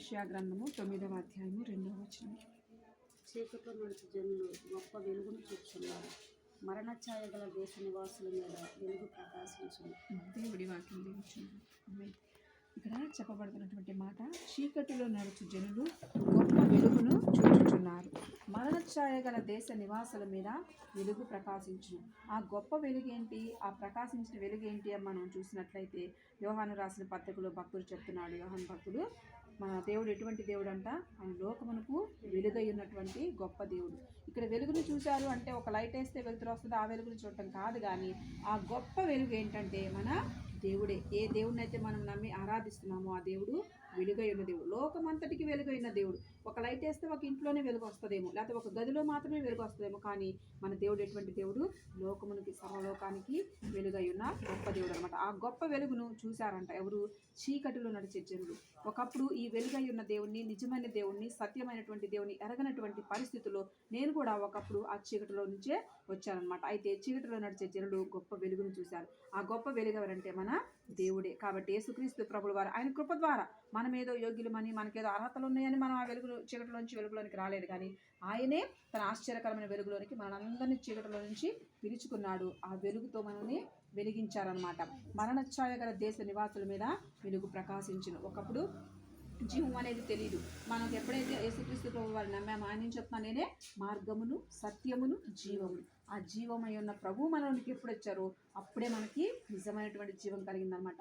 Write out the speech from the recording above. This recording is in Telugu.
యెషయా గ్రంథము 9వ అధ్యాయము 2వ వచనం. చీకట్లో నడుచు జనులు గొప్ప వెలుగును చూస్తున్నారు. మరణ ఛాయ గల దేశ నివాసుల మీద వెలుగు ప్రకాశించును. దేవుడి వాక్యం దీవించును. ఆమేన్. ఇక్కడ చెప్పబడుతున్నటువంటి మాట, చీకటిలో నడుచు జనులు గొప్ప వెలుగును చూచుచున్నారు. మరణ ఛాయ గల దేశ నివాసుల మీద వెలుగు ప్రకాశించును. ఆ గొప్ప వెలుగేంటి, ఆ ప్రకాశించిన వెలుగేంటి అని మనం చూసినట్లయితే యోహాను రాసిన పత్రికలో భక్తుడు చెప్తున్నాడు. యోహాను భక్తుడు, మన దేవుడు ఎటువంటి దేవుడు అంట, ఆయన లోకమునకు వెలుగై ఉన్నటువంటి గొప్ప దేవుడు. ఇక్కడ వెలుగును చూశారు అంటే ఒక లైట్ వేస్తే వెలుతురు వస్తుంది, ఆ వెలుగును చూడటం కాదు. కానీ ఆ గొప్ప వెలుగు ఏంటంటే మన దేవుడే. ఏ దేవుడిని అయితే మనం నమ్మి ఆరాధిస్తున్నామో ఆ దేవుడు వెలుగై ఉన్న దేవుడు, లోకమంతటికి వెలుగైన దేవుడు. ఒక లైట్ వేస్తే ఒక ఇంట్లోనే వెలుగు వస్తుందేమో, లేకపోతే ఒక గదిలో మాత్రమే వెలుగు వస్తుందేమో, కానీ మన దేవుడు ఎటువంటి దేవుడు, లోకమునికి సర్వలోకానికి వెలుగై ఉన్న గొప్ప దేవుడు అనమాట. ఆ గొప్ప వెలుగును చూశారంట ఎవరు? చీకటిలో నడిచే జనులు. ఒకప్పుడు ఈ వెలుగై ఉన్న దేవుణ్ణి, నిజమైన దేవుణ్ణి, సత్యమైనటువంటి దేవుని ఎరగనటువంటి పరిస్థితుల్లో నేను కూడా ఒకప్పుడు ఆ చీకటిలో నుంచే వచ్చానమాట. అయితే చీకటిలో నడిచే జనులు గొప్ప వెలుగును చూశారు. ఆ గొప్ప వెలుగు ఎవరంటే మన దేవుడే. కాబట్టి యేసుక్రీస్తు ప్రభుల వారు ఆయన కృప ద్వారా మనమేదో యోగ్యులమని, మనకేదో అర్హతలు ఉన్నాయని మనం ఆ వెలుగు చీకటిలోంచి వెలుగులోనికి రాలేదు. కానీ ఆయనే తన ఆశ్చర్యకరమైన వెలుగులోనికి మనందరినీ చీకటిలో నుంచి పిలుచుకున్నాడు. ఆ వెలుగుతో మనల్ని వెలిగించారనమాట. మరణ ఛాయ గల దేశ నివాసుల మీద వెలుగు ప్రకాశించును. ఒకప్పుడు జీవం అనేది తెలియదు. మనకు ఎప్పుడైతే యేసుక్రీస్తు ప్రభు వారిని నమ్మామో, ఆయన చెప్తున్నా, నేనే మార్గమును సత్యమును జీవమును. ఆ జీవమై ఉన్న ప్రభు మనలోనికి ఎప్పుడు వచ్చారో అప్పుడే మనకి నిజమైనటువంటి జీవం కలిగిందనమాట.